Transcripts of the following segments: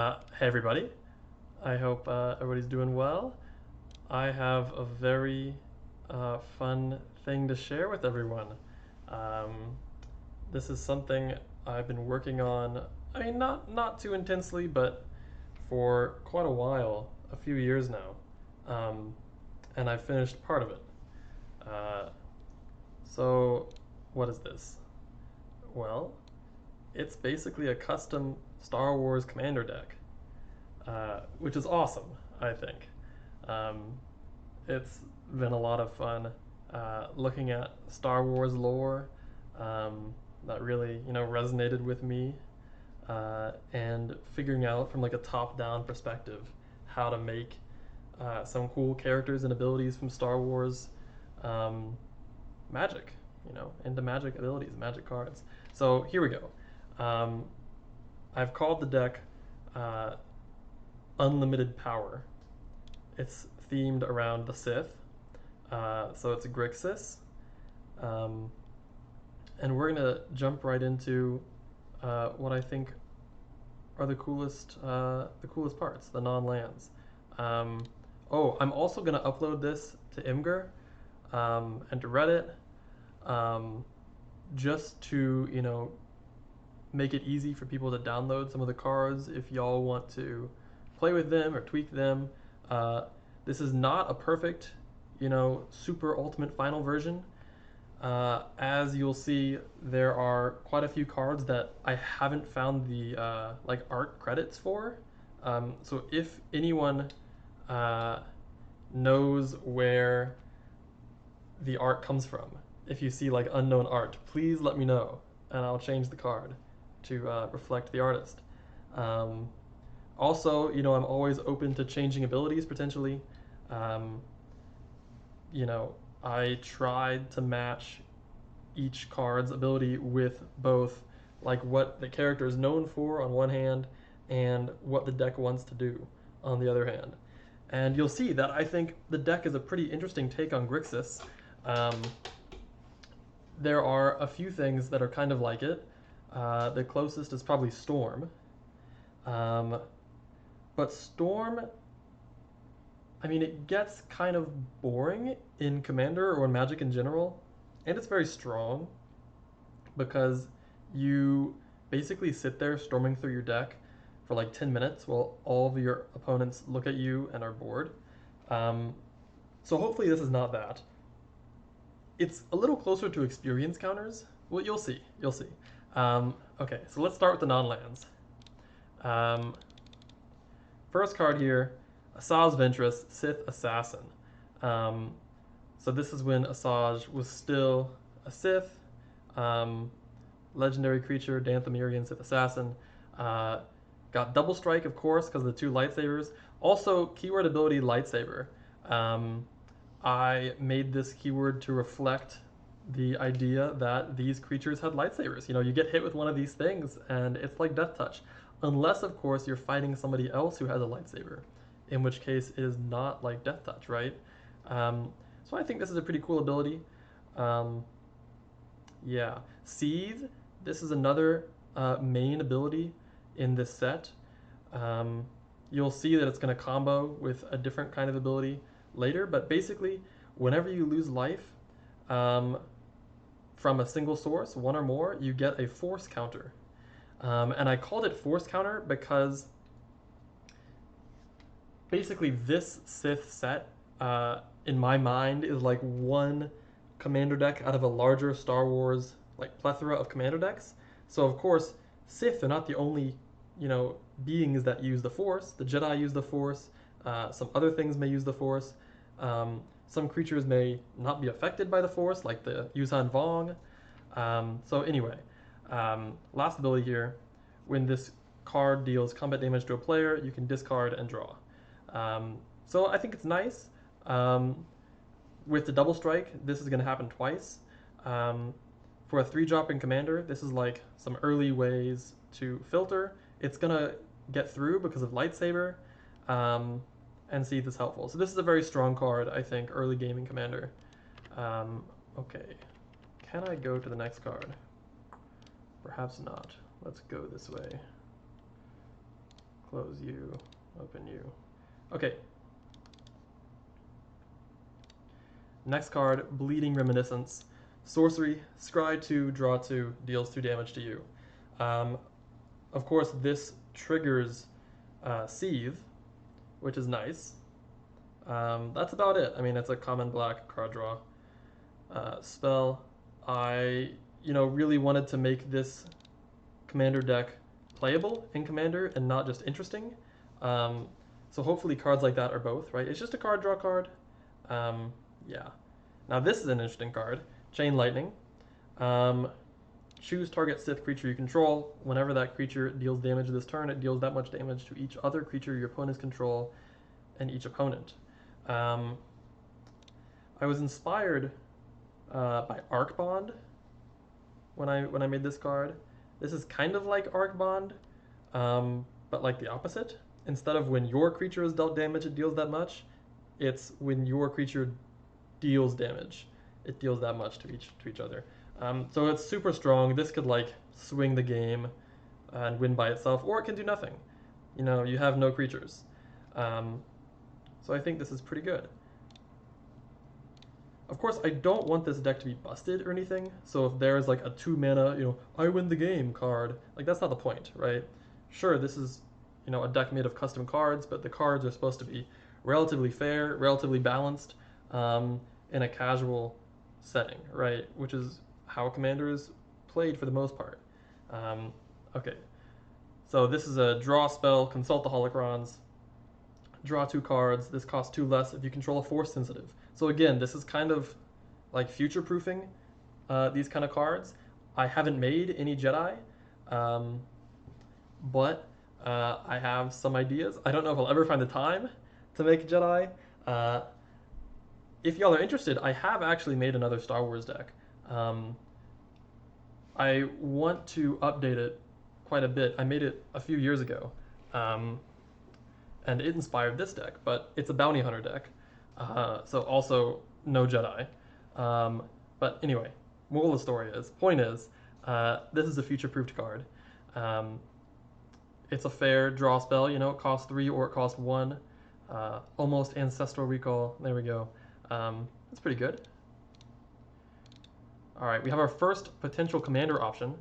Hey everybody, I hope everybody's doing well. I have a very fun thing to share with everyone. Um, this is something I've been working on, I mean, not too intensely, but for quite a while, a few years now. Um, and I finished part of it. Uh, so, what is this? Well, it's basically a custom Star Wars commander deck, which is awesome, I think. Um, it's been a lot of fun looking at Star Wars lore that really resonated with me, and figuring out from like a top-down perspective how to make some cool characters and abilities from Star Wars um, magic, into magic abilities, magic cards. So here we go. Um, I've called the deck uh, Unlimited Power. It's themed around the Sith, so it's Grixis, um, and we're gonna jump right into what I think are the coolest parts, the non-lands. Um, oh, I'm also gonna upload this to Imgur and to Reddit, um, just to make it easy for people to download some of the cards if y'all want to play with them or tweak them. Uh, this is not a perfect, super ultimate final version. As you'll see, there are quite a few cards that I haven't found the like art credits for. So if anyone uh, knows where the art comes from, if you see like unknown art, please let me know, and I'll change the card to reflect the artist. Um, Also, I'm always open to changing abilities potentially. Um, you know, I tried to match each card's ability with both like what the character is known for on one hand and what the deck wants to do on the other hand. And you'll see that I think the deck is a pretty interesting take on Grixis. Um, there are a few things that are kind of like it. The closest is probably Storm. Um, but Storm, I mean, it gets kind of boring in Commander or in Magic in general, and it's very strong because you basically sit there storming through your deck for like 10 minutes while all of your opponents look at you and are bored. Um, so hopefully this is not that. It's a little closer to experience counters. Well, you'll see. You'll see. Okay, so let's start with the non-lands. Um, First card here, Asajj Ventress, Sith Assassin. Um, so this is when Asajj was still a Sith. Um, Legendary creature, Danthomirian Sith Assassin. Uh, got double strike, of course, because of the two lightsabers. Also, keyword ability lightsaber. Um, I made this keyword to reflect the idea that these creatures had lightsabers. You get hit with one of these things, and it's like death touch. Unless, of course, you're fighting somebody else who has a lightsaber, in which case it is not like death touch, right? So I think this is a pretty cool ability. Um, yeah. Seethe, this is another main ability in this set. Um, you'll see that it's going to combo with a different kind of ability later, but basically, whenever you lose life um, from a single source, one or more, you get a force counter. And I called it force counter because basically this Sith set, in my mind, is like one commander deck out of a larger Star Wars like plethora of commander decks. So of course, Sith are not the only beings that use the Force. The Jedi use the Force. Some other things may use the Force. Some creatures may not be affected by the Force, like the Yuuzhan Vong. So anyway, last ability here. When this card deals combat damage to a player, you can discard and draw. So I think it's nice. Um, with the double strike, this is going to happen twice. Um, for a 3-drop in Commander, this is like some early ways to filter. It's going to get through because of Lightsaber, and see if this helpful. So this is a very strong card, I think, early game in Commander. Okay, can I go to the next card? Perhaps not. Let's go this way. Close you, open you. Okay. Next card, Bleeding Reminiscence. Sorcery, scry 2, draw 2, deals 2 damage to you. Of course, this triggers Seethe, which is nice. That's about it. I mean, it's a common black card draw spell. I, really wanted to make this Commander deck playable in Commander and not just interesting. So hopefully cards like that are both, right? It's just a card draw card. Yeah. Now this is an interesting card. Chain Lightning. Choose target Sith creature you control. Whenever that creature deals damage this turn, it deals that much damage to each other creature your opponents control and each opponent. I was inspired by Arc Bond when I made this card. This is kind of like Arc Bond, but like the opposite. Instead of when your creature is dealt damage, it deals that much. It's when your creature deals damage, it deals that much to each other. So it's super strong. This could like swing the game and win by itself, or it can do nothing. You have no creatures. So I think this is pretty good. Of course, I don't want this deck to be busted or anything. So if there's like a 2 mana, I win the game card, like that's not the point, right? Sure, this is, a deck made of custom cards, but the cards are supposed to be relatively fair, relatively balanced, in a casual setting, right? Which is how Commander is played for the most part. Okay, so this is a draw spell, consult the holocrons, draw 2 cards. This costs 2 less if you control a force sensitive. So again, this is kind of like future-proofing these kind of cards. I haven't made any Jedi, but I have some ideas. I don't know if I'll ever find the time to make a Jedi. If y'all are interested, I have actually made another Star Wars deck. I want to update it quite a bit. I made it a few years ago, and it inspired this deck, but it's a bounty hunter deck, so also no Jedi. But anyway, moral of the story is, point is, this is a future-proofed card. It's a fair draw spell, it costs 3 or it costs 1. Almost Ancestral Recall, there we go. That's pretty good. All right, we have our first potential commander option.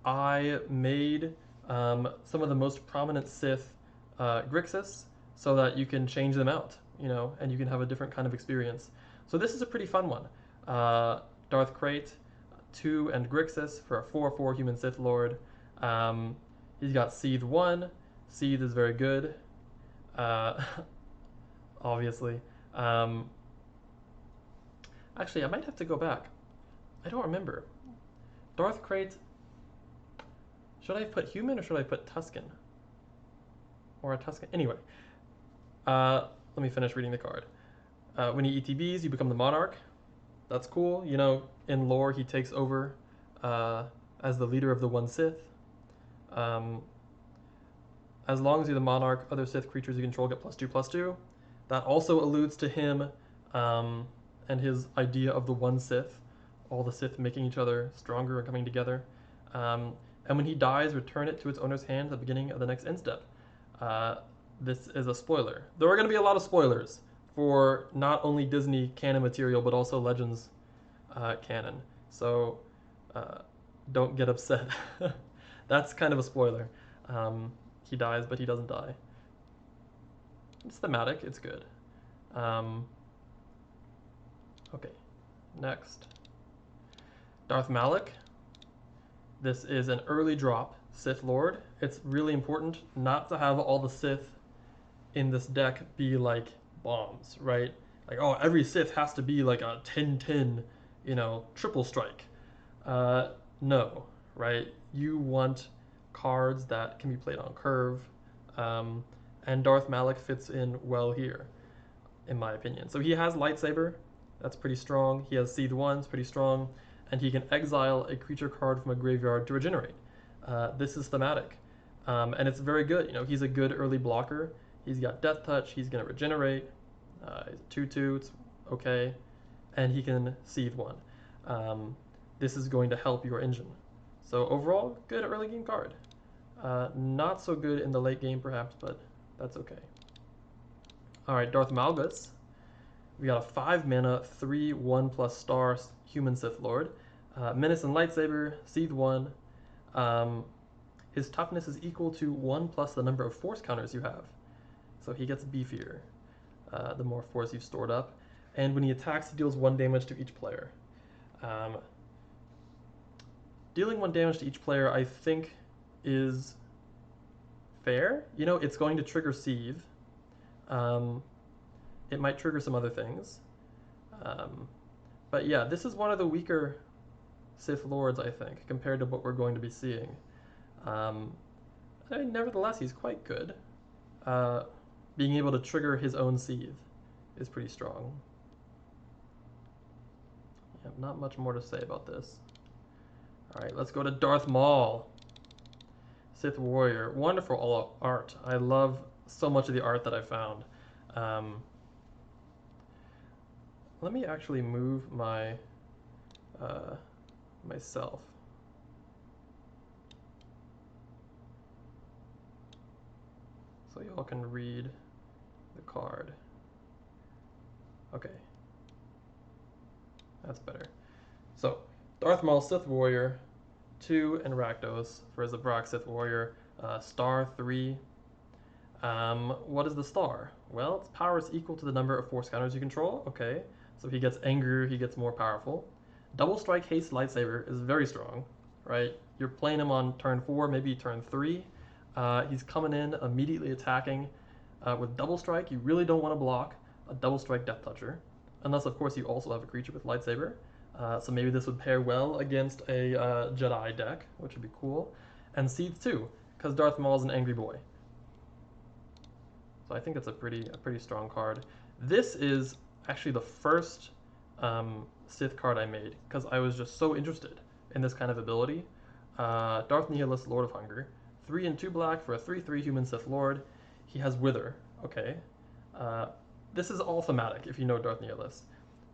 I made some of the most prominent Sith Grixis so that you can change them out, and you can have a different kind of experience. So this is a pretty fun one. Darth Krayt, 2 and Grixis for a 4/4 human Sith Lord. He's got Seethe 1. Seethe is very good, obviously. Actually, I might have to go back. I don't remember. Darth Krayt, should I put human or should I put Tusken? Or a Tusken? Anyway, let me finish reading the card. When he ETBs, you become the Monarch. That's cool. In lore, he takes over as the leader of the one Sith. As long as you're the Monarch, other Sith creatures you control get +2/+2. That also alludes to him and his idea of the one Sith, all the Sith making each other stronger and coming together. And when he dies, return it to its owner's hand at the beginning of the next end step. This is a spoiler. There are going to be a lot of spoilers for not only Disney canon material, but also Legends canon. So don't get upset. That's kind of a spoiler. He dies, but he doesn't die. It's thematic. It's good. Okay, next. Darth Malak. This is an early drop Sith Lord. It's really important not to have all the Sith in this deck be like bombs, right? Like, oh, every Sith has to be like a 10/10, triple strike. No, right? You want cards that can be played on curve, and Darth Malak fits in well here, in my opinion. So he has Lightsaber, that's pretty strong. He has Seethe 1, it's pretty strong, and he can exile a creature card from a graveyard to regenerate. This is thematic, and it's very good. He's a good early blocker. He's got Death Touch, he's going to regenerate, he's 2/2, it's okay, and he can Seethe 1. This is going to help your engine. So overall, good early game card. Not so good in the late game, perhaps, but that's okay. All right, Darth Malgus. We got a 5 mana, 3/1+ star human Sith Lord. Menace and Lightsaber, Seethe 1. His toughness is equal to 1 plus the number of force counters you have. So he gets beefier the more force you've stored up. And when he attacks, he deals 1 damage to each player. Dealing 1 damage to each player, I think, is fair. You know, it's going to trigger Seethe. It might trigger some other things. But yeah, this is one of the weaker Sith Lords, I think, compared to what we're going to be seeing. I mean, nevertheless, he's quite good. Being able to trigger his own Seethe is pretty strong. Yeah, not much more to say about this. Alright, let's go to Darth Maul. Sith Warrior. Wonderful art. I love so much of the art that I found. Let me actually move my myself. So y'all can read the card. Okay. That's better. So, Darth Maul, Sith Warrior, 2 and Rakdos for Zabrak, Sith Warrior, star 3. What is the star? Well, its power is equal to the number of force counters you control. Okay, so if he gets angrier, he gets more powerful. Double Strike Haste Lightsaber is very strong, right? You're playing him on turn 4, maybe turn 3. He's coming in, immediately attacking. With Double Strike, you really don't want to block a Double Strike Death Toucher. Unless, of course, you also have a creature with Lightsaber. So maybe this would pair well against a Jedi deck, which would be cool. And Seethe 2, because Darth Maul is an angry boy. So I think that's a pretty strong card. This is actually the first Sith card I made, because I was just so interested in this kind of ability. Darth Nihilus, Lord of Hunger. 3 and 2 black for a 3/3 human Sith Lord. He has Wither. Okay. This is all thematic if you know Darth Nihilus.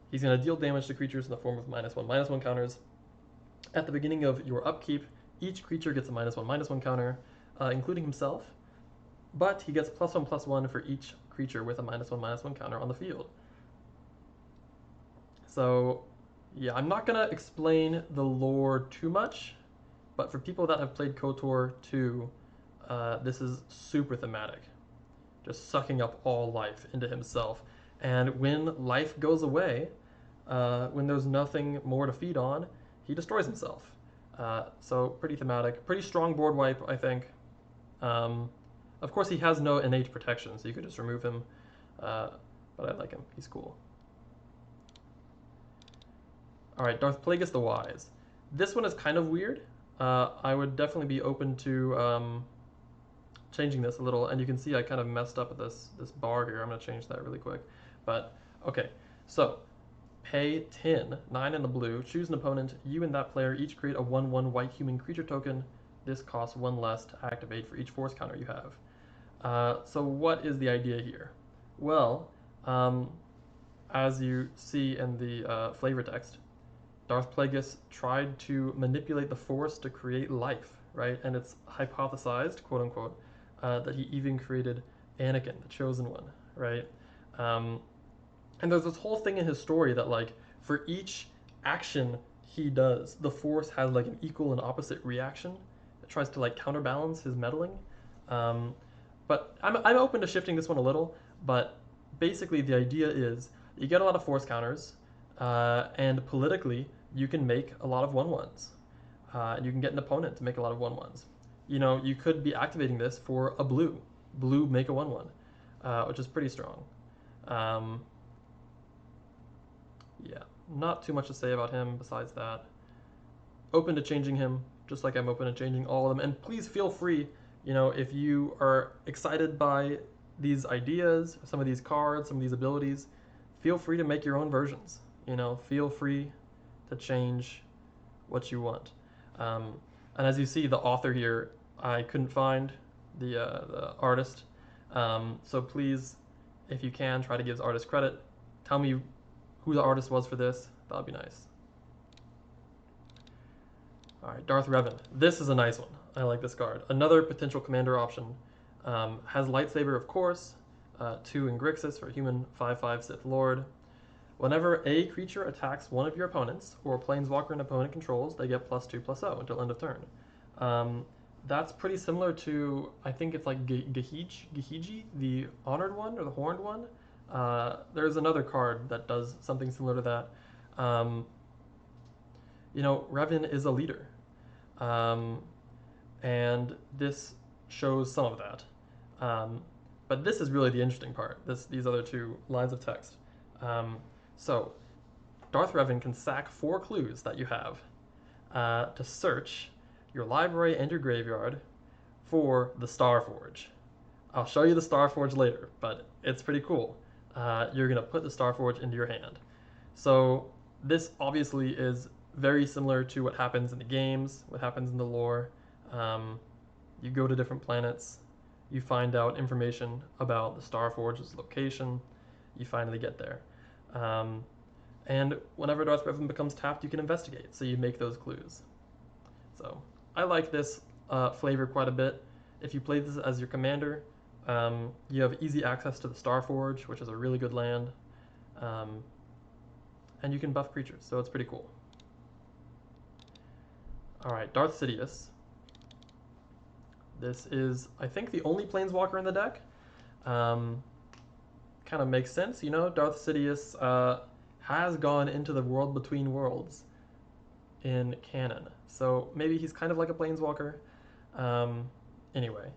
He's going to deal damage to creatures in the form of -1/-1 counters. At the beginning of your upkeep, each creature gets a -1/-1 counter, including himself. But he gets +1/+1 for each creature with a -1/-1 counter on the field. So, yeah, I'm not going to explain the lore too much, but for people that have played KOTOR 2, this is super thematic. Just sucking up all life into himself. And when life goes away, when there's nothing more to feed on, he destroys himself. So pretty thematic. Pretty strong board wipe, I think. Of course, he has no innate protection, so you could just remove him. But I like him. He's cool. Alright, Darth Plagueis the Wise. This one is kind of weird. I would definitely be open to changing this a little, and you can see I kind of messed up with this bar here. I'm going to change that really quick. But, okay, so pay 10, 9 in the blue, choose an opponent, you and that player each create a 1/1 white human creature token. This costs 1 less to activate for each force counter you have. So what is the idea here? Well, as you see in the flavor text, Darth Plagueis tried to manipulate the Force to create life, right? And it's hypothesized, quote unquote, that he even created Anakin, the Chosen One, right? And there's this whole thing in his story that, like, for each action he does, the Force has like an equal and opposite reaction. It tries to like counterbalance his meddling. But I'm open to shifting this one a little. But basically, the idea is you get a lot of Force counters, and politically, you can make a lot of 1/1s. And you can get an opponent to make a lot of 1/1s. You know, you could be activating this for a blue make a 1/1, which is pretty strong. Yeah, not too much to say about him besides that. Open to changing him, just like I'm open to changing all of them. And please feel free, you know, if you are excited by these ideas, some of these cards, some of these abilities, feel free to make your own versions. You know, feel free to change what you want. And as you see, the author here, I couldn't find the artist. So please, if you can, try to give the artist credit. Tell me who the artist was for this. That would be nice. All right, Darth Revan. This is a nice one. I like this card. Another potential commander option. Has lightsaber, of course. 2 in Grixis for a human 5/5 Sith Lord. Whenever a creature attacks one of your opponents or a planeswalker an opponent controls, they get +2/+0 until end of turn. That's pretty similar to, I think it's like Gahiji, the honored one or the horned one. There's another card that does something similar to that. Revan is a leader. And this shows some of that. But this is really the interesting part, these other 2 lines of text. So, Darth Revan can sack 4 clues that you have to search your library and your graveyard for the Star Forge. I'll show you the Star Forge later, but it's pretty cool. You're going to put the Star Forge into your hand. So this obviously is very similar to what happens in the games, what happens in the lore. You go to different planets, you find out information about the Star Forge's location, you finally get there. And whenever Darth Revan becomes tapped, you can investigate, so you make those clues. So I like this flavor quite a bit. If you play this as your commander, you have easy access to the Star Forge, which is a really good land, and you can buff creatures, so it's pretty cool. Alright, Darth Sidious. This is, I think, the only planeswalker in the deck. Kind of makes sense, Darth Sidious has gone into the world between worlds in canon, so maybe he's kind of like a planeswalker. Anyway,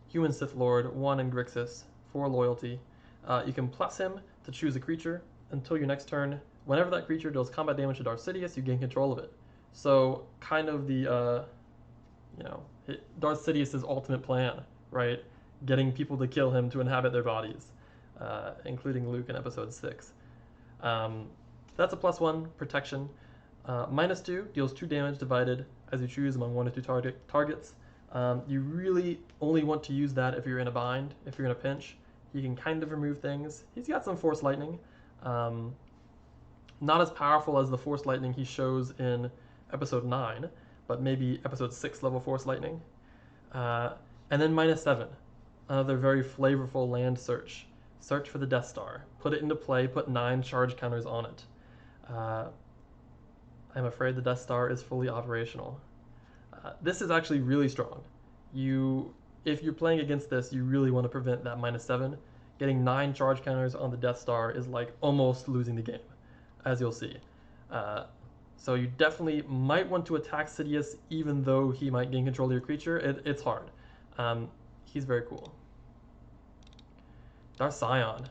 human Sith Lord, 1 in Grixis, 4 loyalty. You can plus him to choose a creature until your next turn. Whenever that creature deals combat damage to Darth Sidious, you gain control of it. So kind of the Darth Sidious's ultimate plan, right? Getting people to kill him to inhabit their bodies, including Luke in Episode 6. That's a +1 protection. -2 deals 2 damage divided as you choose among 1 or 2 targets. You really only want to use that if you're in a bind, if you're in a pinch. He can kind of remove things. He's got some Force Lightning. Not as powerful as the Force Lightning he shows in Episode 9, but maybe Episode 6 level Force Lightning. And then -7, another very flavorful land search. Search for the Death Star. Put it into play, put 9 charge counters on it. I'm afraid the Death Star is fully operational. This is actually really strong. If you're playing against this, you really want to prevent that -7. Getting 9 charge counters on the Death Star is like almost losing the game, as you'll see. So you definitely might want to attack Sidious even though he might gain control of your creature. It's hard. He's very cool. Darth Scion.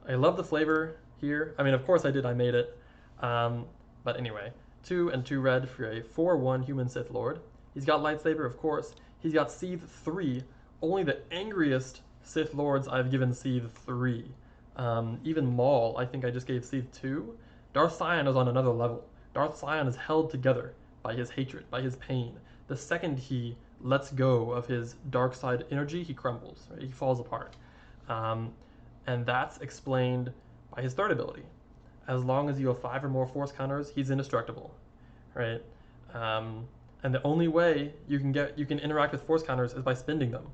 I love the flavor here. I mean, of course I did, I made it. But anyway, 2 and 2 red for a 4/1 human Sith Lord. He's got lightsaber, of course. He's got Seethe 3. Only the angriest Sith Lords I've given Seethe 3. Even Maul, I think I just gave Seethe 2. Darth Scion is on another level. Darth Scion is held together by his hatred, by his pain. The second he lets go of his dark side energy, he crumbles, right? He falls apart. And that's explained by his third ability. As long as you have 5 or more force counters, he's indestructible, right? And the only way you can interact with force counters is by spending them.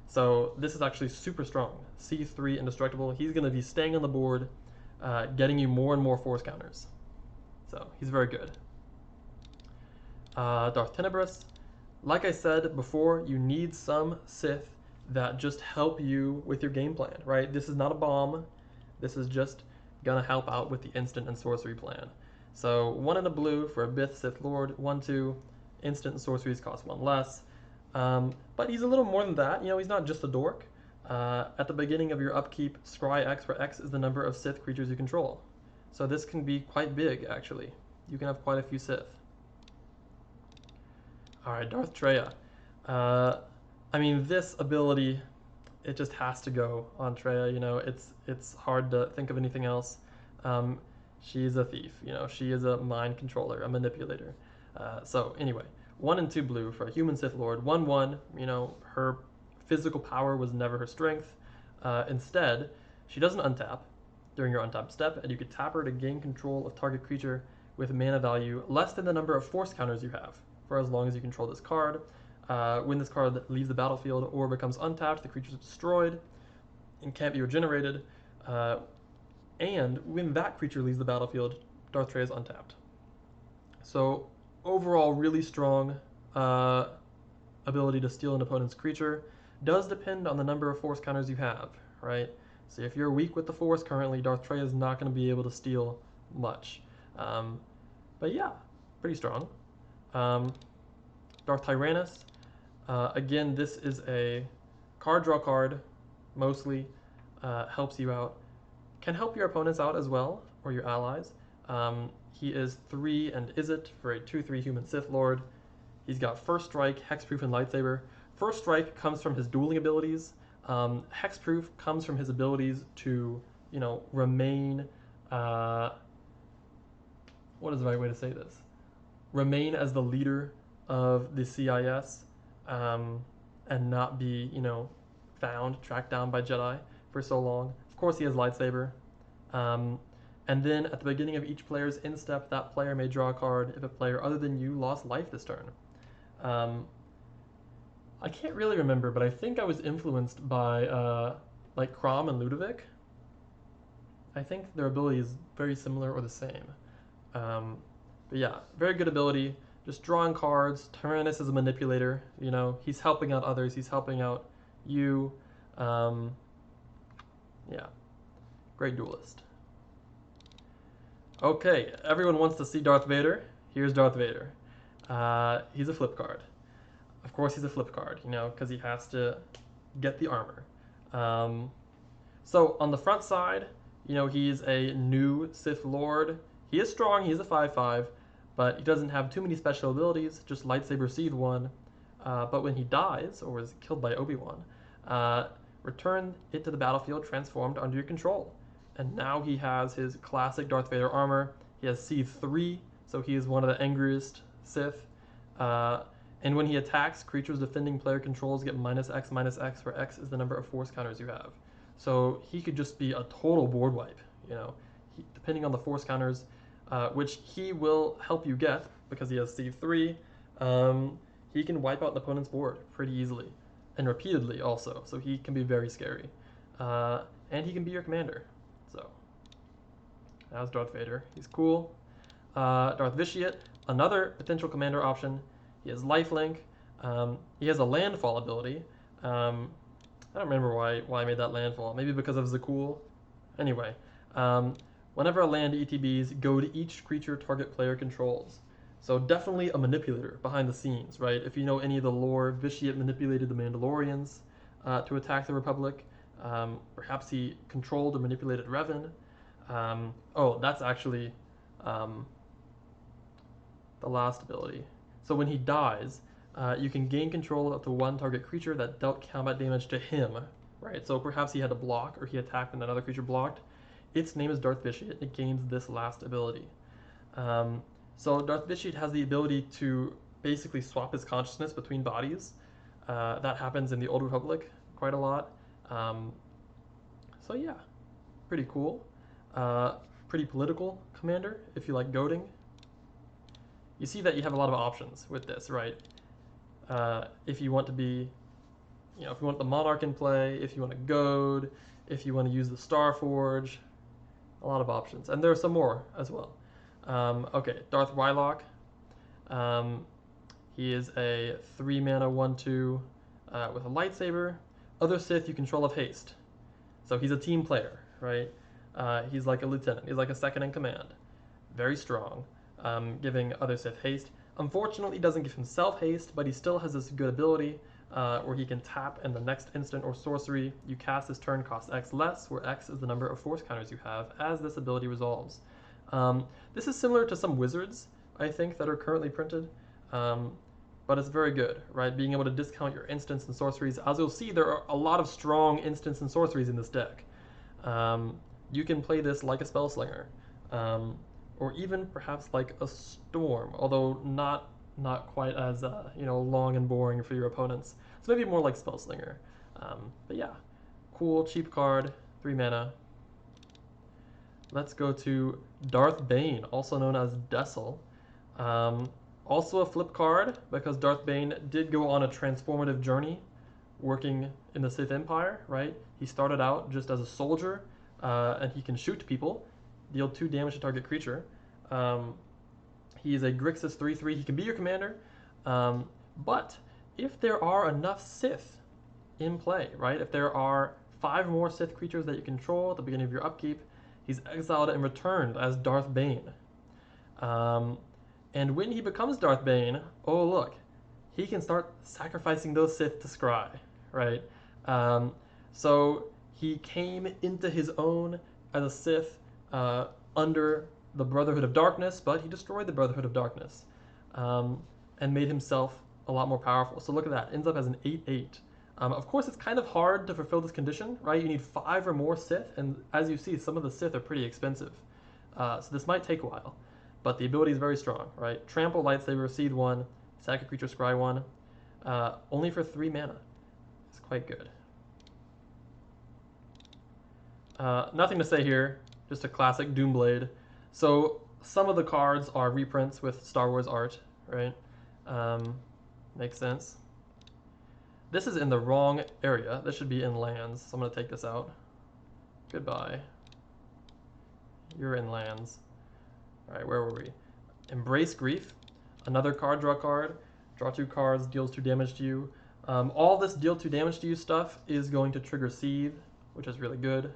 So this is actually super strong. C3 indestructible. He's going to be staying on the board, getting you more and more force counters. So he's very good. Darth Tenebrous. Like I said before, you need some Sith that just help you with your game plan, right? This is not a bomb. This is just gonna help out with the instant and sorcery plan. So 1 in a blue for a Bith Sith Lord, 1/2. Instant and sorceries cost 1 less. But he's a little more than that. He's not just a dork. At the beginning of your upkeep, scry X, where X is the number of Sith creatures you control. So this can be quite big, actually. You can have quite a few Sith. Alright, Darth Traya. I mean, this ability, it just has to go on Traya. It's hard to think of anything else. She's a thief. She is a mind controller, a manipulator. So anyway, 1 and 2 blue for a human Sith Lord. 1/1. Her physical power was never her strength. Instead, she doesn't untap during your untap step, and you could tap her to gain control of target creature with mana value less than the number of force counters you have for as long as you control this card. When this card leaves the battlefield or becomes untapped, the creature is destroyed and can't be regenerated. And when that creature leaves the battlefield, Darth Trey is untapped. So overall, really strong ability to steal an opponent's creature. Does depend on the number of force counters you have, right? So if you're weak with the force currently, Darth Trey is not going to be able to steal much. But yeah, pretty strong. Darth Tyrannus. Again, this is a card draw card, mostly. Helps you out. Can help your opponents out as well, or your allies. He is 3 and Izzet for a 2/3 human Sith Lord. He's got First Strike, Hexproof, and Lightsaber. First Strike comes from his dueling abilities. Hexproof comes from his abilities to, remain. What is the right way to say this? Remain as the leader of the CIS, and not be, tracked down by Jedi for so long. Of course, he has Lightsaber. And then at the beginning of each player's instep, that player may draw a card if a player other than you lost life this turn. I can't really remember, but I think I was influenced by like Crom and Ludovic. I think their ability is very similar or the same. But yeah, very good ability. Just drawing cards. Tyrannus is a manipulator. He's helping out others. He's helping out you. Yeah, great duelist. Okay, everyone wants to see Darth Vader. Here's Darth Vader. He's a flip card. Of course he's a flip card, because he has to get the armor. So on the front side, he's a new Sith Lord. He is strong, he's a 5/5, but he doesn't have too many special abilities, just Lightsaber Seed 1. But when he dies, or is killed by Obi-Wan, return it to the battlefield transformed under your control. And now he has his classic Darth Vader armor. He has Seed 3, so he is one of the angriest Sith. And when he attacks, creatures defending player controls get -X, where X is the number of force counters you have. So he could just be a total board wipe, depending on the force counters, which he will help you get because he has Seed 3. He can wipe out the opponent's board pretty easily and repeatedly also, so he can be very scary. And he can be your commander. So that's Darth Vader. He's cool. Darth Vitiate, another potential commander option. He has lifelink. He has a landfall ability. I don't remember why I made that landfall. Maybe because of Zakul. Anyway, whenever a land ETBs, go to each creature target player controls. So definitely a manipulator behind the scenes, right? If you know any of the lore, Vitiate manipulated the Mandalorians to attack the Republic. Perhaps he controlled or manipulated Revan. Oh, that's actually the last ability. So when he dies, you can gain control of up to one target creature that dealt combat damage to him, right? So perhaps he had to block or he attacked and another creature blocked. Its name is Darth Vitiate. It gains this last ability. So Darth Vitiate has the ability to basically swap his consciousness between bodies. That happens in the Old Republic quite a lot. So yeah, pretty cool. Pretty political commander if you like goading. You see that you have a lot of options with this, right? If you want to be, if you want the Monarch in play, if you want to goad, if you want to use the Starforge, a lot of options. And there are some more as well. Okay, Darth Wylock. He is a 3-mana 1/2 with a lightsaber. Other Sith you control have haste. So he's a team player, right? He's like a lieutenant. He's like a second in command. Very strong, giving other Sith haste. Unfortunately, he doesn't give himself haste, but he still has this good ability where he can tap, and the next instant or sorcery you cast this turn costs X less, where X is the number of force counters you have as this ability resolves. This is similar to some wizards, I think, that are currently printed, but it's very good, right? Being able to discount your instants and sorceries. As you'll see, there are a lot of strong instants and sorceries in this deck. You can play this like a Spellslinger, or even perhaps like a Storm, although not quite as long and boring for your opponents. So maybe more like Spellslinger. But yeah, cool, cheap card, 3 mana. Let's go to Darth Bane, also known as Dessel. Also a flip card, because Darth Bane did go on a transformative journey working in the Sith Empire, right? He started out just as a soldier, and he can shoot people, deal 2 damage to target creature. Um, he is a Grixis 3/3. He can be your commander, but if there are enough Sith in play, right? If there are 5 more Sith creatures that you control at the beginning of your upkeep, he's exiled and returned as Darth Bane. And when he becomes Darth Bane, oh look, he can start sacrificing those Sith to scry, right? Um, so he came into his own as a Sith under the Brotherhood of Darkness, but he destroyed the Brotherhood of Darkness and made himself a lot more powerful. So look at that, ends up as an 8/8. Of course, it's kind of hard to fulfill this condition, right? You need 5 or more Sith, and as you see, some of the Sith are pretty expensive. So this might take a while, but the ability is very strong, right? Trample, Lightsaber, Seed 1, sack a creature, scry 1, only for 3 mana. It's quite good. Nothing to say here, just a classic Doomblade. So some of the cards are reprints with Star Wars art, right? Makes sense. This is in the wrong area. This should be in lands, so I'm going to take this out. Goodbye. You're in lands. Alright, where were we? Embrace Grief. Another card, draw card. Draw 2 cards, deals 2 damage to you. All this deal 2 damage to you stuff is going to trigger Seethe, which is really good.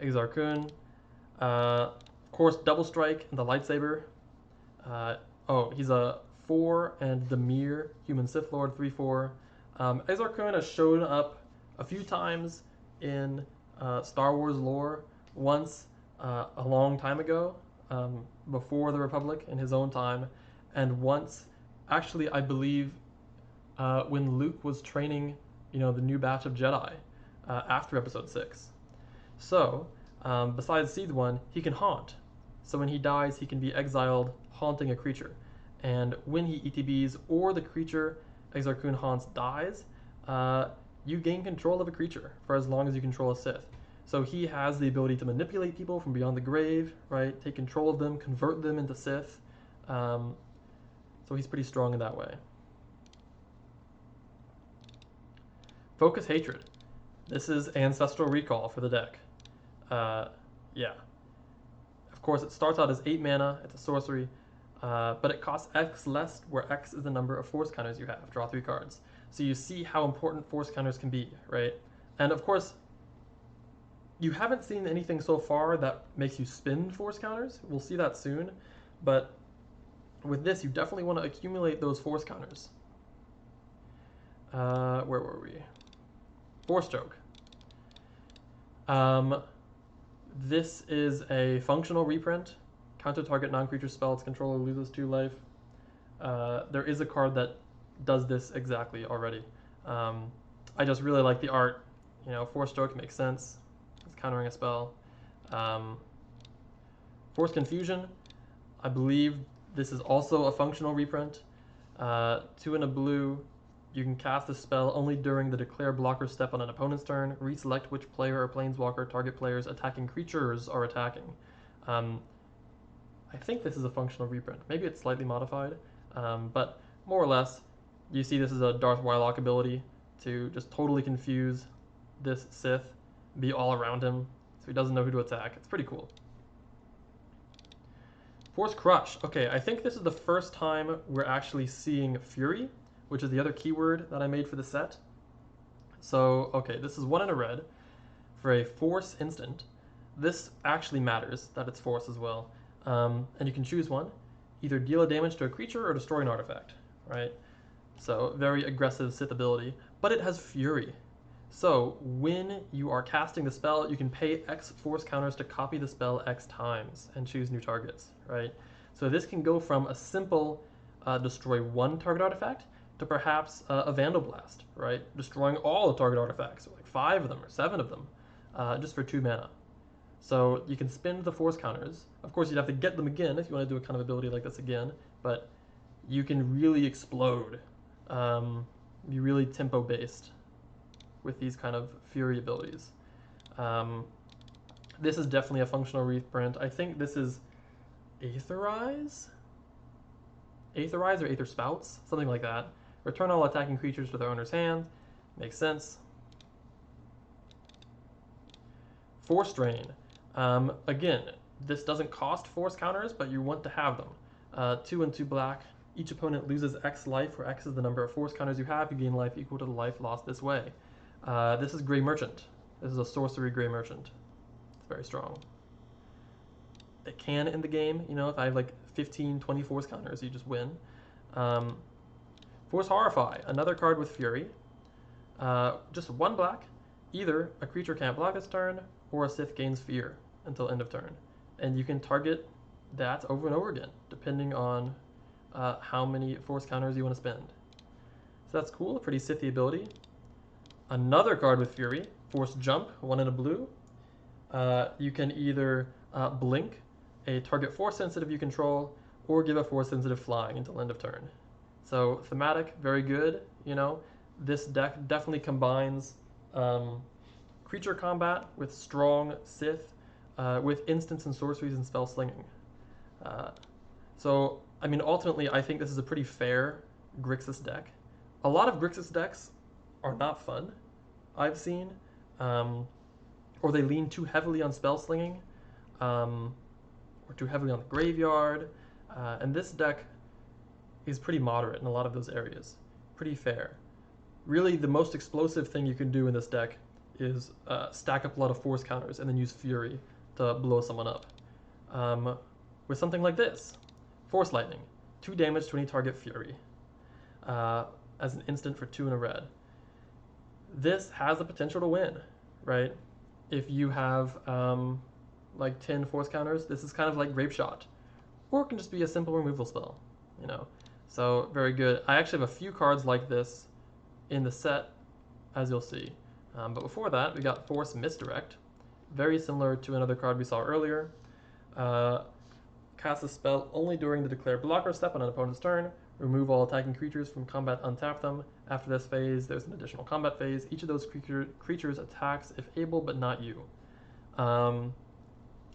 Exar Kun. Of course, Double Strike and the Lightsaber. Oh, he's a 4 and Demir, Human Sith Lord, 3/4. Exar Kun has shown up a few times in Star Wars lore. Once a long time ago, before the Republic, in his own time, and once, actually, I believe, when Luke was training, the new batch of Jedi after Episode 6. So, besides Seed 1, he can haunt. So when he dies, he can be exiled, haunting a creature. And when he ETBs or the creature Exar Kun haunts dies, you gain control of a creature for as long as you control a Sith. So he has the ability to manipulate people from beyond the grave, right? Take control of them, convert them into Sith. So he's pretty strong in that way. Focus Hatred. This is Ancestral Recall for the deck. Yeah. Of course, it starts out as 8 mana. It's a sorcery. But it costs X less, where X is the number of force counters you have. Draw 3 cards. So you see how important force counters can be, right? And of course, you haven't seen anything so far that makes you spin force counters. We'll see that soon. But with this, you definitely want to accumulate those force counters. Where were we? Force Choke. This is a functional reprint. Counter target non-creature spell its controller loses 2 life. There is a card that does this exactly already. I just really like the art. Force Stroke makes sense. It's countering a spell. Force Confusion. I believe this is also a functional reprint. 2 and a blue. You can cast a spell only during the declare blocker step on an opponent's turn. Reselect which player or planeswalker target players attacking creatures are attacking. I think this is a functional reprint. Maybe it's slightly modified, but more or less, you see this is a Darth Wylock ability to just totally confuse this Sith, be all around him, so he doesn't know who to attack. It's pretty cool. Force Crush. Okay, I think this is the first time we're actually seeing Fury, which is the other keyword that I made for the set. So, okay, this is 1 and a red for a Force instant. This actually matters, that it's Force as well. And you can choose one. Either deal a damage to a creature or destroy an artifact, right? So, very aggressive Sith ability. But it has Fury. So, when you are casting the spell, you can pay X Force counters to copy the spell X times and choose new targets, right? So this can go from a simple destroy 1 target artifact to perhaps a Vandal Blast, right? Destroying all the target artifacts, like 5 of them or 7 of them, just for 2 mana. So you can spin the force counters. Of course, you'd have to get them again if you want to do a kind of ability like this again, but you can really explode. Be really tempo-based with these kind of Fury abilities. This is definitely a functional reprint. I think this is Aetherize? Aetherize or Aether Spouts, something like that. Return all attacking creatures to their owner's hand. Makes sense. Force Drain. Again, this doesn't cost force counters, but you want to have them. 2 and 2 black. Each opponent loses X life, where X is the number of force counters you have. You gain life equal to the life lost this way. This is Grey Merchant. This is a sorcery Grey Merchant. It's very strong. It can end the game, you know, if I have like 15, 20 force counters, you just win. Force Horrify, another card with Fury. Just 1 black. Either a creature can't block its turn, or a Sith gains Fear until end of turn. And you can target that over and over again, depending on how many force counters you want to spend. So that's cool, a pretty Sithy ability. Another card with Fury, Force Jump, 1 in a blue. You can either blink a target force sensitive you control, or give a force sensitive flying until end of turn. So thematic, very good. You know, this deck definitely combines creature combat with strong Sith, with instants and sorceries and spell slinging. So I mean, ultimately, I think this is a pretty fair Grixis deck. A lot of Grixis decks are not fun, I've seen, or they lean too heavily on spell slinging, or too heavily on the graveyard, and this deck is pretty moderate in a lot of those areas. Pretty fair. Really, the most explosive thing you can do in this deck is stack up a lot of force counters and then use Fury to blow someone up. With something like this. Force Lightning. 2 damage to any target Fury. As an instant for 2 in a red. This has the potential to win, right? If you have like 10 force counters, this is kind of like Grape Shot. Or it can just be a simple removal spell, you know. So, very good. I actually have a few cards like this in the set, as you'll see. But before that, we got Force Misdirect. Very similar to another card we saw earlier. Cast a spell only during the declare blocker step on an opponent's turn. Remove all attacking creatures from combat, untap them. After this phase, there's an additional combat phase. Each of those creatures attacks if able, but not you.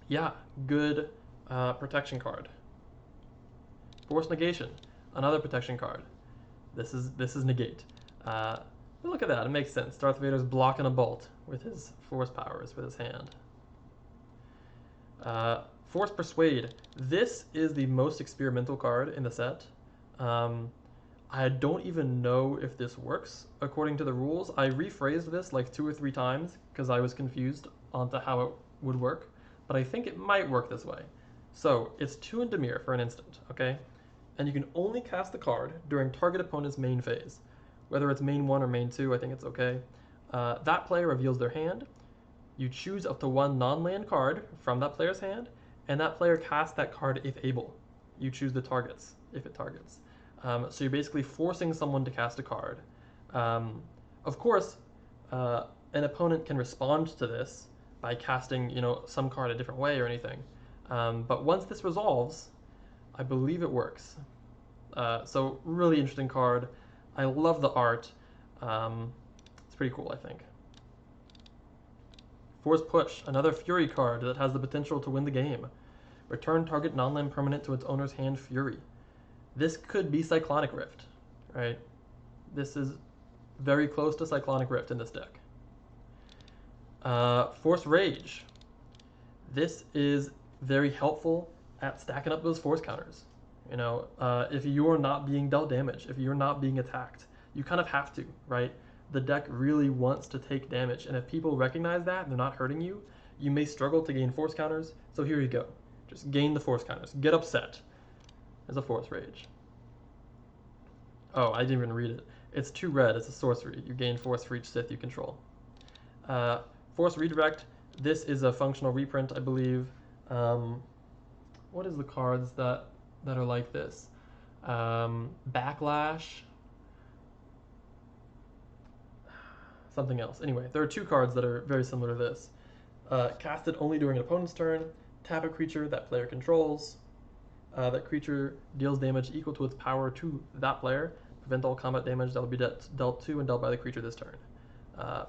Yeah, good protection card. Force Negation, another protection card. This is negate. But look at that, it makes sense. Darth Vader's blocking a bolt with his force powers with his hand. Force Persuade. This is the most experimental card in the set. I don't even know if this works according to the rules. I rephrased this like 2 or 3 times because I was confused onto how it would work, but I think it might work this way. So it's 2 in Dimir for an instant, okay? And you can only cast the card during target opponent's main phase. Whether it's main 1 or main 2, I think it's okay. That player reveals their hand. You choose up to 1 non-land card from that player's hand, and that player casts that card if able. You choose the targets, if it targets. So you're basically forcing someone to cast a card. Of course, an opponent can respond to this by casting, you know, some card a different way or anything. But once this resolves, I believe it works. So really interesting card. I love the art. It's pretty cool, I think. Force Push, another Fury card that has the potential to win the game. Return target non-land permanent to its owner's hand Fury. This could be Cyclonic Rift, right? This is very close to Cyclonic Rift in this deck. Force Rage. This is very helpful at stacking up those force counters. You know, if you're not being dealt damage, if you're not being attacked, you kind of have to, right? The deck really wants to take damage, and if people recognize that and they're not hurting you, you may struggle to gain force counters. So here you go. Just gain the force counters. Get upset. There's a Force Rage. Oh, I didn't even read it. It's 2 red. It's a sorcery. You gain force for each Sith you control. Force Redirect. This is a functional reprint, I believe. What is the cards that are like this? Backlash. Something else. Anyway, there are 2 cards that are very similar to this. Cast it only during an opponent's turn. Tap a creature that player controls. That creature deals damage equal to its power to that player. Prevent all combat damage that will be dealt to and dealt by the creature this turn.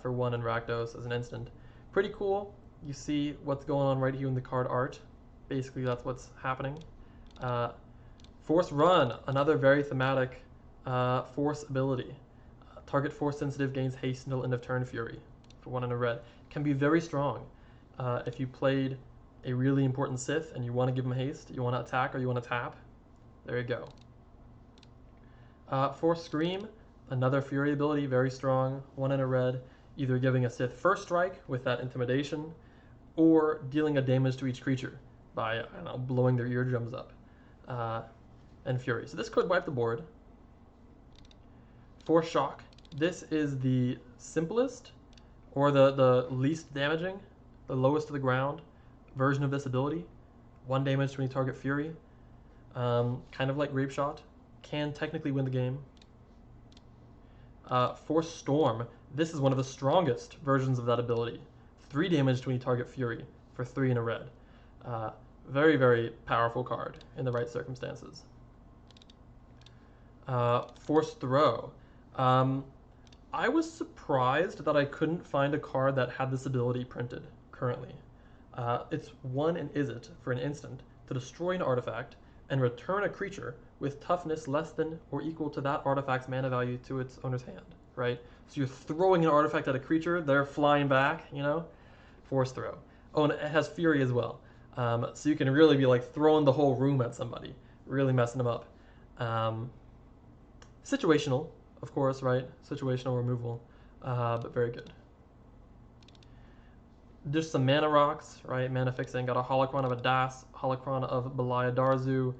For 1 in Rakdos as an instant. Pretty cool. You see what's going on right here in the card art. Basically, that's what's happening. Force Run, another very thematic Force ability. Target Force sensitive gains haste until end of turn Fury for 1 and a red. Can be very strong. If you played a really important Sith and you want to give them haste, you want to attack or you want to tap, there you go. Force Scream, another Fury ability, very strong, 1 and a red, either giving a Sith first strike with that intimidation, or dealing a damage to each creature by, I don't know, blowing their eardrums up. And Fury. So this could wipe the board. Force Shock. This is the simplest, or the least damaging, the lowest to the ground version of this ability. 1 damage to any target Fury. Kind of like Grape Shot. Can technically win the game. Force Storm. This is one of the strongest versions of that ability. 3 damage to any target Fury for 3 and a red. Very, very powerful card in the right circumstances. Force Throw. I was surprised that I couldn't find a card that had this ability printed currently. It's 1 and is it for an instant to destroy an artifact and return a creature with toughness less than or equal to that artifact's mana value to its owner's hand, right? So you're throwing an artifact at a creature, they're flying back, you know? Force Throw. Oh, and it has Fury as well. So you can really be like throwing the whole room at somebody, really messing them up. Situational, of course, right? Situational removal, but very good. Just some mana rocks, right? Mana fixing. Got a Holocron of Adas, Holocron of Belaya Darzu,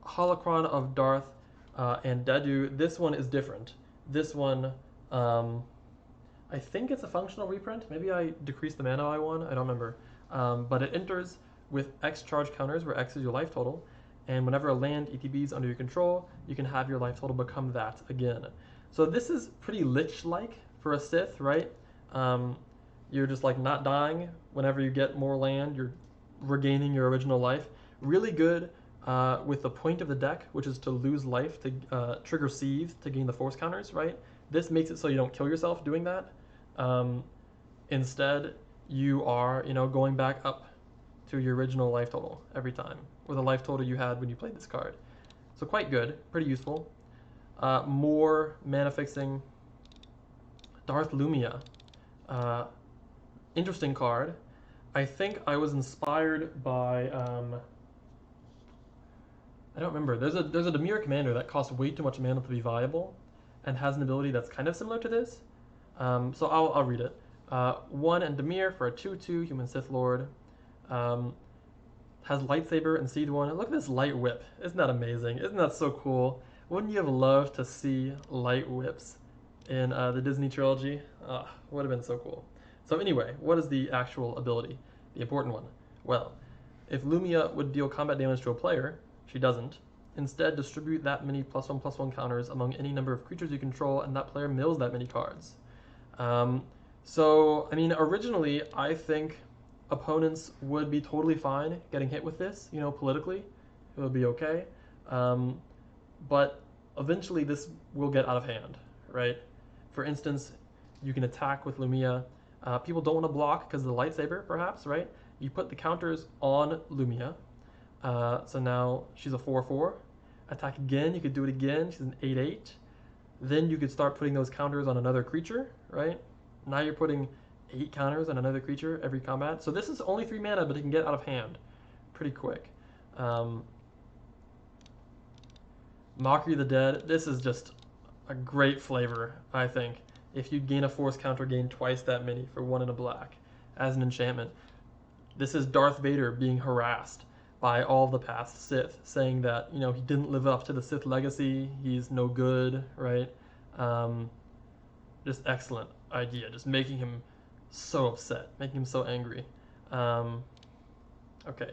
Holocron of Darth, and Dedu. This one is different. This one, I think it's a functional reprint. Maybe I decreased the mana I won. I don't remember. But it enters with X charge counters, where X is your life total. And whenever a land ETB is under your control, you can have your life total become that again. So this is pretty Lich-like for a Sith, right? You're just like not dying whenever you get more land. You're regaining your original life. Really good with the point of the deck, which is to lose life to trigger Seethe to gain the force counters, right? This makes it so you don't kill yourself doing that. Instead, you are, going back up to your original life total every time, or the life total you had when you played this card. So quite good, pretty useful. More mana fixing. Darth Lumia. Interesting card. I think I was inspired by, I don't remember. There's a Dimir commander that costs way too much mana to be viable, and has an ability that's kind of similar to this. So I'll read it. 1 and Dimir for a 2/2 human Sith Lord. Has lightsaber and seed 1. Look at this light whip. Isn't that amazing? Isn't that so cool? Wouldn't you have loved to see light whips in the Disney trilogy? Would have been so cool. So anyway, what is the actual ability? The important one. Well, if Lumia would deal combat damage to a player, she doesn't. Instead, distribute that many +1/+1 counters among any number of creatures you control, and that player mills that many cards. So, I mean, originally, I think opponents would be totally fine getting hit with this, politically. It would be okay. But eventually, this will get out of hand, right? For instance, you can attack with Lumia. People don't want to block because of the lightsaber, perhaps, right? You put the counters on Lumia. So now she's a 4/4. Attack again, you could do it again. She's an 8/8. Then you could start putting those counters on another creature, right? Now you're putting 8 counters on another creature every combat. So this is only 3 mana, but it can get out of hand pretty quick. Mockery of the Dead. This is just a great flavor, I think. If you gain a force counter, gain twice that many for 1 and a black as an enchantment. This is Darth Vader being harassed by all the past Sith, saying that, he didn't live up to the Sith legacy, he's no good, right? Just excellent idea, just making him so upset, making him so angry. Okay.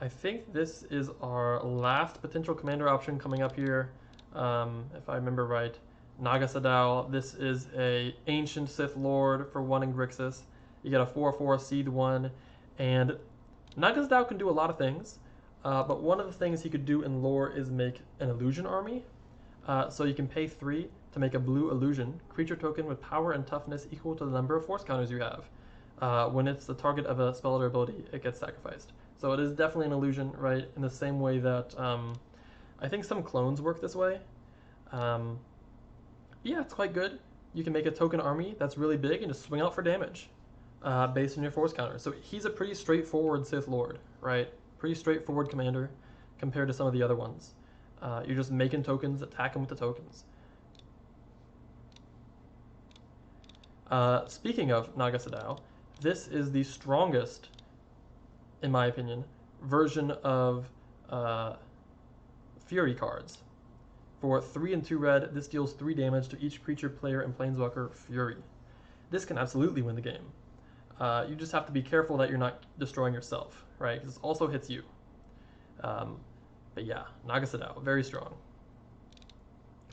I think this is our last potential commander option coming up here, if I remember right. Naga Sadao. This is a ancient Sith Lord for 1 in Grixis. You get a 4/4 seed 1, and Naga Sadao can do a lot of things, but one of the things he could do in lore is make an illusion army. So you can pay 3 to make a blue illusion creature token with power and toughness equal to the number of force counters you have. When it's the target of a spell or ability, it gets sacrificed. So it is definitely an illusion, right? In the same way that I think some clones work this way. Um, yeah, it's quite good. You can make a token army that's really big and just swing out for damage based on your force counter. So he's a pretty straightforward Sith Lord, right? Pretty straightforward commander compared to some of the other ones. You're just making tokens, attacking with the tokens. Speaking of Naga Sadao, this is the strongest, in my opinion, version of Fury cards. For 3 and 2 red, this deals 3 damage to each creature, player, and planeswalker Fury. This can absolutely win the game. You just have to be careful that you're not destroying yourself, right? Because this also hits you. But yeah, Naga Sadao, very strong.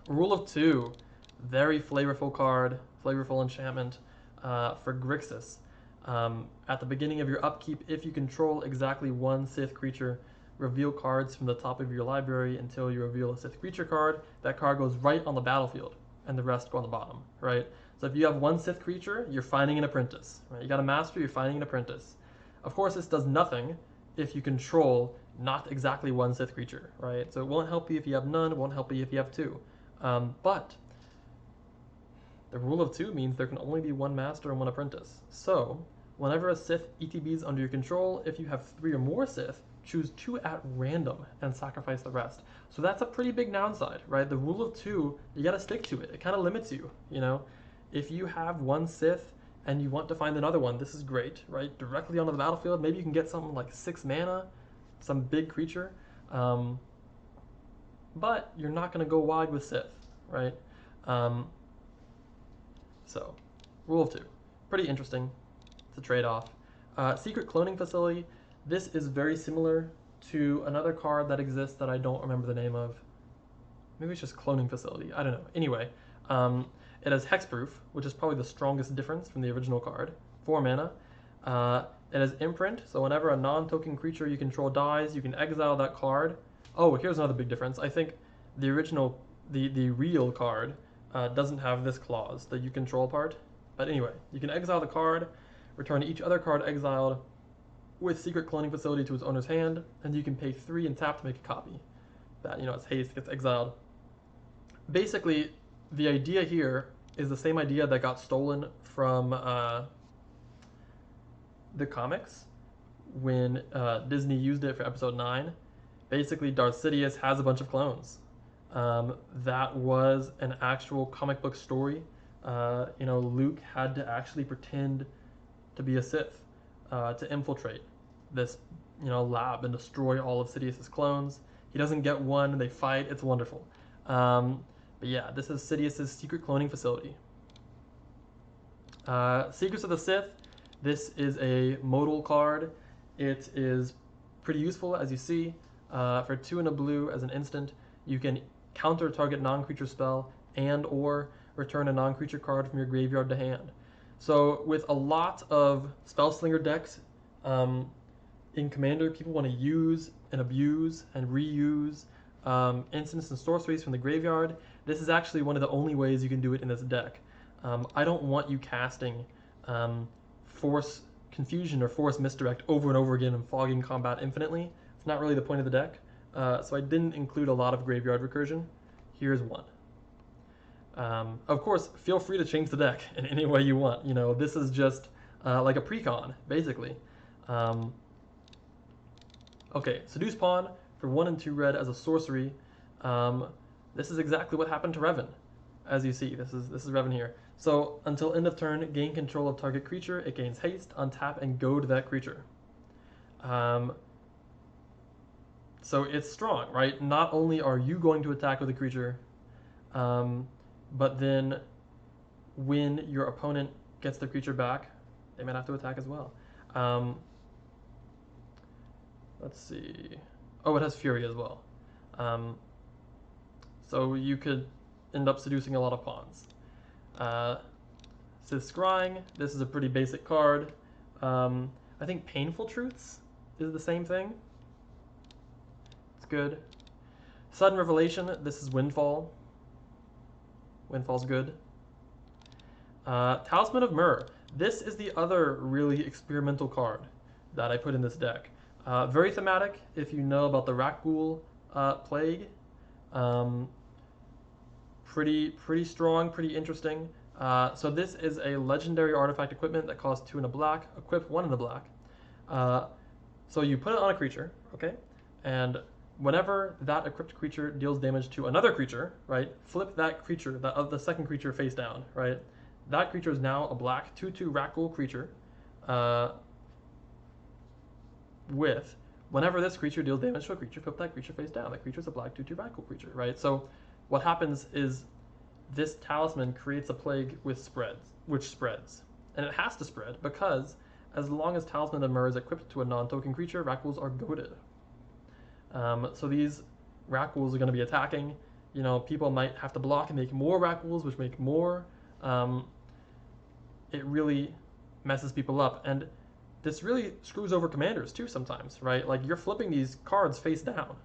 Rule of 2, very flavorful card, flavorful enchantment for Grixis. At the beginning of your upkeep, if you control exactly one Sith creature, reveal cards from the top of your library until you reveal a Sith creature card. That card goes right on the battlefield, and the rest go on the bottom, right? So if you have one Sith creature, you're finding an apprentice, right? You got a master, you're finding an apprentice. Of course, this does nothing if you control not exactly one Sith creature, right? So it won't help you if you have none, it won't help you if you have 2. But the rule of 2 means there can only be one master and one apprentice. So whenever a Sith ETBs under your control, if you have 3 or more Sith, choose 2 at random and sacrifice the rest. So that's a pretty big downside, right? The rule of 2, you gotta stick to it. It kind of limits you, you know? If you have one Sith and you want to find another one, this is great, right? Directly onto the battlefield, maybe you can get something like 6 mana, some big creature. But you're not gonna go wide with Sith, right? So, rule of 2, pretty interesting. It's a trade-off. Secret Cloning Facility. This is very similar to another card that exists that I don't remember the name of. Maybe it's just Cloning Facility. I don't know. Anyway, it has Hexproof, which is probably the strongest difference from the original card. 4 mana. It has Imprint, so whenever a non-token creature you control dies, you can exile that card. Oh, here's another big difference. I think the original, the real card doesn't have this clause, the you control part. But anyway, you can exile the card, return each other card exiled with Secret Cloning Facility to its owner's hand, and you can pay 3 and tap to make a copy. That, you know, it's haste, gets exiled. Basically, the idea here is the same idea that got stolen from the comics when Disney used it for episode 9. Basically, Darth Sidious has a bunch of clones. That was an actual comic book story. You know, Luke had to actually pretend to be a Sith to infiltrate this, you know, lab and destroy all of Sidious's clones. He doesn't get one, they fight, it's wonderful. But yeah, this is Sidious's Secret Cloning Facility. Secrets of the Sith. This is a modal card. It is pretty useful, as you see. For 2 and a blue as an instant, you can counter target non-creature spell and or return a non-creature card from your graveyard to hand. So with a lot of Spellslinger decks in Commander, people want to use and abuse and reuse instants and sorceries from the graveyard. This is actually one of the only ways you can do it in this deck. I don't want you casting Force Confusion or Force Misdirect over and over again and fogging combat infinitely. It's not really the point of the deck. So I didn't include a lot of graveyard recursion. Here's one. Of course, feel free to change the deck in any way you want. You know, this is just like a precon, basically. Okay, Seduce Pawn for 1 and 2 red as a sorcery. This is exactly what happened to Revan. As you see, this is Revan here. So until end of turn, gain control of target creature. It gains haste, untap, and go to that creature. So it's strong, right? Not only are you going to attack with a creature, but then when your opponent gets the creature back, they might have to attack as well. Let's see. Oh, it has Fury as well. So you could end up seducing a lot of pawns. Sith Scrying, this is a pretty basic card. I think Painful Truths is the same thing. It's good. Sudden Revelation, this is Windfall. Windfall's good. Talisman of Myrrh. This is the other really experimental card that I put in this deck. Very thematic if you know about the Rakghoul plague. Pretty strong, pretty interesting. So this is a legendary artifact equipment that costs 2 and a black, equip 1 in the black. So you put it on a creature, okay? And whenever that equipped creature deals damage to another creature, right? Flip that creature, the second creature face down, right? That creature is now a black 2/2 Rakghoul creature. With whenever this creature deals damage to a creature, flip that creature face down. That creature is a black 2/2 Rakghoul creature, right? So what happens is this talisman creates a plague which spreads, and it has to spread because as long as Talisman of Myrrh is equipped to a non-token creature, Rakghouls are goaded. So these Rakghouls are going to be attacking. You know, people might have to block and make more Rakghouls, which make more. It really messes people up, and this really screws over commanders too sometimes, right? Like you're flipping these cards face down.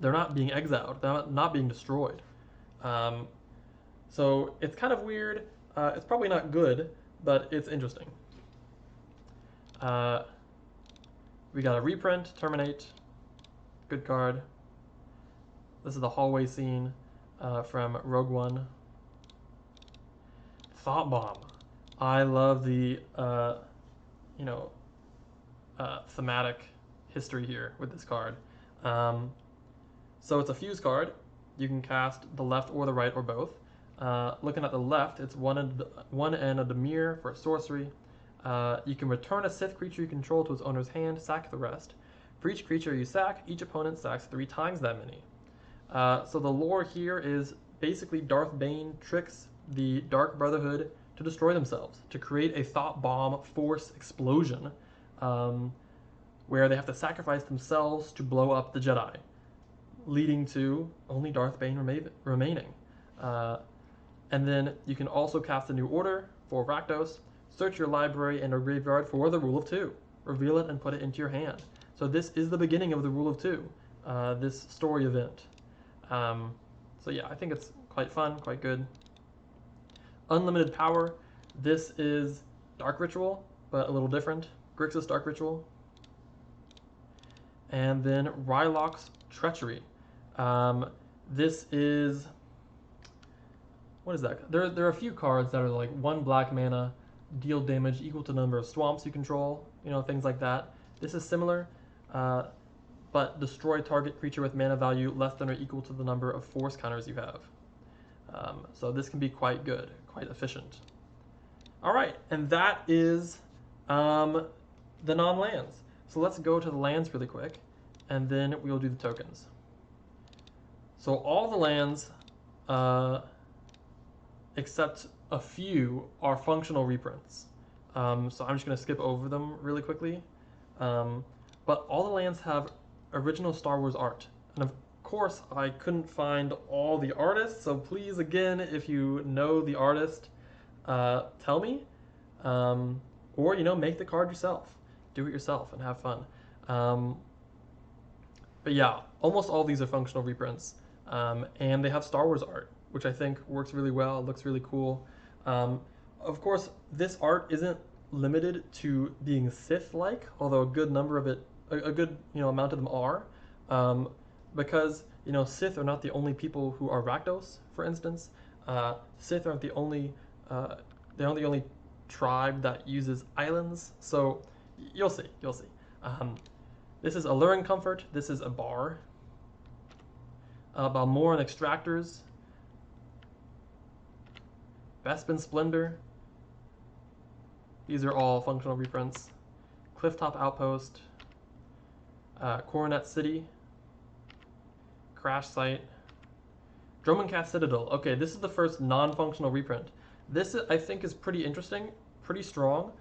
They're not being exiled. They're not being destroyed. So it's kind of weird. It's probably not good, but it's interesting. We got a reprint, Terminate. Good card. This is the hallway scene from Rogue One. Thought Bomb. I love the thematic history here with this card. So it's a fuse card. You can cast the left or the right or both. Looking at the left, it's one and a Demir for a sorcery. You can return a Sith creature you control to its owner's hand, sack the rest. For each creature you sack, each opponent sacks 3 times that many. So the lore here is basically Darth Bane tricks the Dark Brotherhood to destroy themselves, to create a thought bomb force explosion where they have to sacrifice themselves to blow up the Jedi, leading to only Darth Bane remaining. And then you can also cast a new order for Rakdos, search your library and a graveyard for the Rule of 2, reveal it and put it into your hand. So this is the beginning of the Rule of 2, this story event. So yeah, I think it's quite fun, quite good. Unlimited Power, this is Dark Ritual, but a little different. Grixis Dark Ritual. And then Rylok's Treachery. This is, what is that? There are a few cards that are like 1 black mana, deal damage equal to the number of swamps you control, you know, things like that. This is similar, but destroy target creature with mana value less than or equal to the number of force counters you have. So this can be quite good, quite efficient. All right, and that is the non-lands. So let's go to the lands really quick, and then we'll do the tokens. So all the lands, except a few, are functional reprints. So I'm just going to skip over them really quickly. But all the lands have original Star Wars art. And of course, I couldn't find all the artists, so please, again, if you know the artist, tell me. Or, you know, make the card yourself. Do it yourself and have fun. But yeah, almost all these are functional reprints. And they have Star Wars art, which I think works really well, looks really cool. Of course, this art isn't limited to being Sith-like, although a good number of it, a good amount of them are, because Sith are not the only people who are Rakdos, for instance. Sith aren't the only, they're not the only tribe that uses islands. So you'll see. This is Alluring Comfort. This is a bar. Balmoran Extractors. Bespin Splendor. These are all functional reprints. Clifftop Outpost. Coronet City. Crash Site. Dromancast Citadel. Okay, this is the first non-functional reprint. This, I think, is pretty interesting, pretty strong.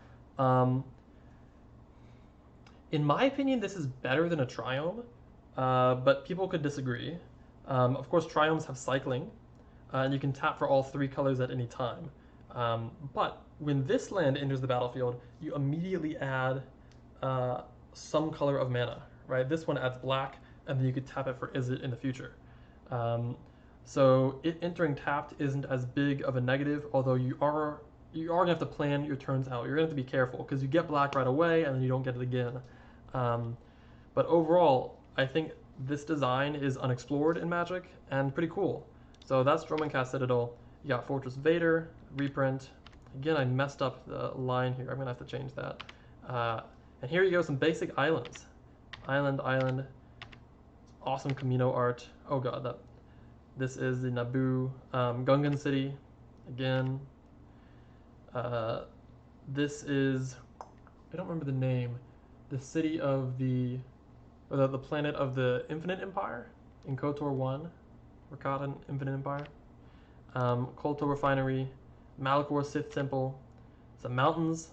In my opinion, this is better than a Triome, but people could disagree. Of course, Triomes have cycling, and you can tap for all 3 colors at any time. But when this land enters the battlefield, you immediately add some color of mana, right? This one adds black, and then you could tap it for Izzet in the future. So it entering tapped isn't as big of a negative, although you are gonna have to plan your turns out. You're gonna have to be careful because you get black right away and then you don't get it again. But overall, I think this design is unexplored in Magic and pretty cool. So that's Dromancast Citadel. You got Fortress Vader, reprint. Again, I messed up the line here. I'm gonna have to change that. And here you go, some basic islands. Island. Awesome Camino art. Oh god, this is the Naboo Gungan City. Again, this is, I don't remember the name, the city of the planet of the Infinite Empire in KOTOR 1, Rakata Infinite Empire. Kolto Refinery, Malachor Sith Temple, some mountains.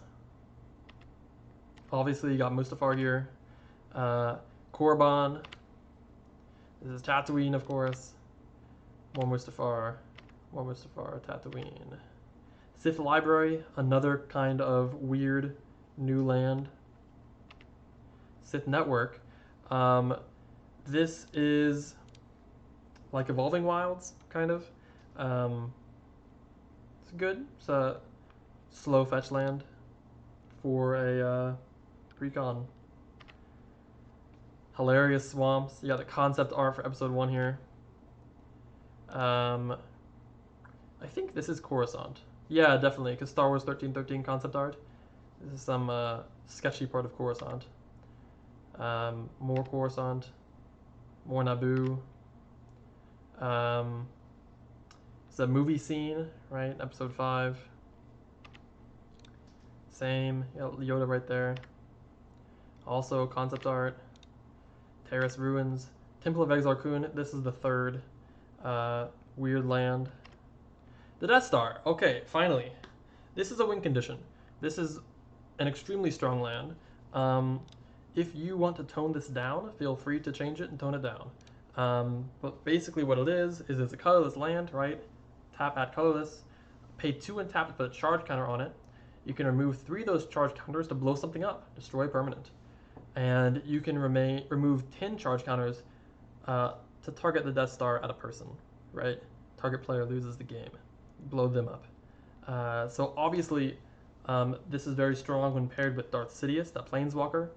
Obviously, you got Mustafar here. Korriban. This is Tatooine, of course. More Mustafar, Tatooine. Sith Library, another kind of weird new land. Sith Network. This is like Evolving Wilds, kind of. It's good. It's a slow fetch land for a recon. Hilarious swamps. You got the concept art for episode 1 here. I think this is Coruscant. Yeah, definitely, because Star Wars 1313 concept art. This is some sketchy part of Coruscant. More Coruscant. More Naboo. It's a movie scene, right? Episode 5. Same. Yoda right there. Also concept art. Terrace Ruins. Temple of Exar Kun. This is the third weird land. The Death Star. Okay, finally. This is a win condition. This is an extremely strong land. If you want to tone this down, feel free to change it and tone it down. But basically what it is it's a colorless land, right? Tap add colorless. Pay 2 and tap to put a charge counter on it. You can remove 3 of those charge counters to blow something up, destroy a permanent. And you can remove 10 charge counters to target the Death Star at a person, right? Target player loses the game. Blow them up. So obviously, this is very strong when paired with Darth Sidious, that Planeswalker.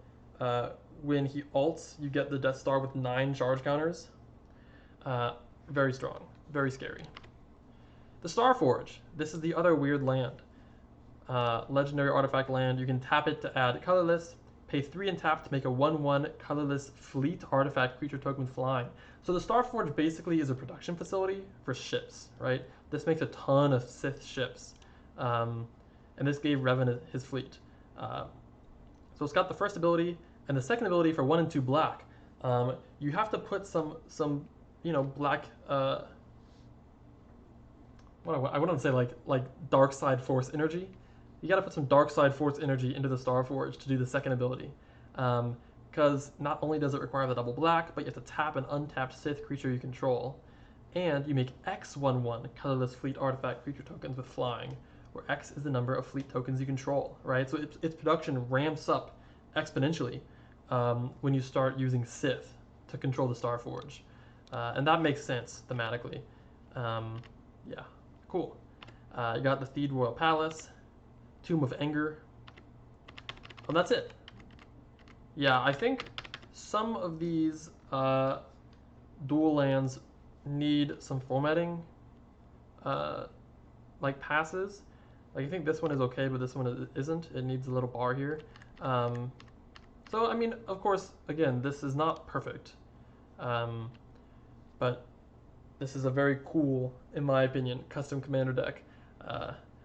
When he ults, you get the Death Star with 9 charge counters. Very strong, very scary. The Starforge. This is the other weird land. Legendary artifact land. You can tap it to add colorless. Pay 3 and tap to make a 1/1 colorless fleet artifact creature token with flying. So the Starforge basically is a production facility for ships, right? This makes a ton of Sith ships. And this gave Revan his fleet. So it's got the first ability and the second ability for 1 and 2 black. You have to put some black. I wouldn't say like dark side force energy. You got to put some dark side force energy into the Starforge to do the second ability. Because not only does it require the double black, but you have to tap an untapped Sith creature you control. And you make X 1/1 colorless fleet artifact creature tokens with flying, where X is the number of fleet tokens you control, right? So its production ramps up exponentially when you start using Sith to control the Starforge. And that makes sense thematically. Yeah, cool. You got the Theed Royal Palace, Tomb of Anger. And that's it. Yeah, I think some of these dual lands need some formatting, like passes. Like I think this one is okay, but this one isn't. It needs a little bar here. So I mean, of course, again, this is not perfect, but this is a very cool, in my opinion, custom commander deck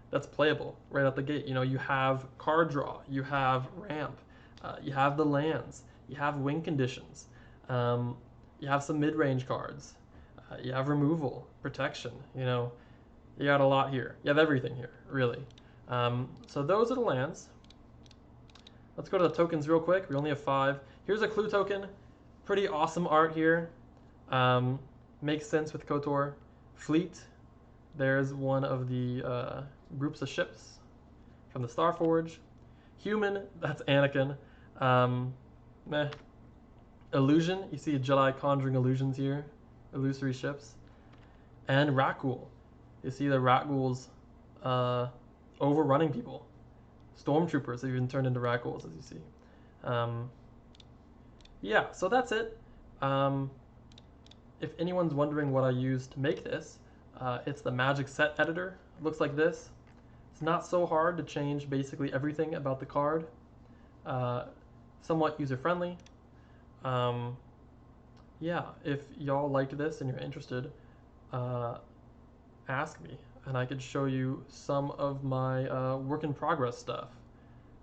that's playable right out the gate. You know, you have card draw, you have ramp, you have the lands, you have win conditions, you have some mid-range cards, you have removal, protection. You know, you got a lot here. You have everything here, really. So those are the lands. Let's go to the tokens real quick. We only have 5. Here's a clue token. Pretty awesome art here. Makes sense with KOTOR. Fleet. There's one of the groups of ships from the Starforge. Human. That's Anakin. Meh. Illusion. You see a Jedi conjuring illusions here. Illusory ships. And Rakghoul. You see the Rakghouls overrunning people. Stormtroopers have even turned into Rakghouls, as you see. Yeah, so that's it. Um, if anyone's wondering what I used to make this, it's the Magic Set Editor. It looks like this. It's not so hard to change basically everything about the card. Somewhat user-friendly. Yeah, if y'all liked this and you're interested, ask me, and I could show you some of my work in progress stuff.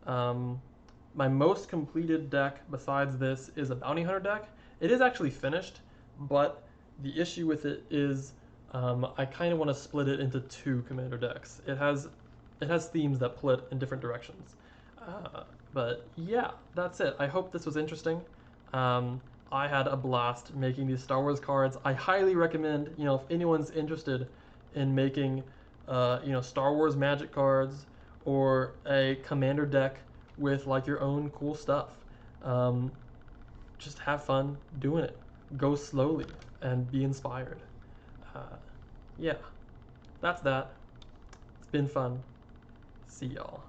My most completed deck besides this is a Bounty Hunter deck. It is actually finished, but the issue with it is I kind of want to split it into two commander decks. It has themes that pull it in different directions. But yeah, that's it. I hope this was interesting. I had a blast making these Star Wars cards. I highly recommend, if anyone's interested in making, Star Wars Magic cards or a commander deck with like your own cool stuff. Just have fun doing it. Go slowly and be inspired. Yeah, that's that. It's been fun. See y'all.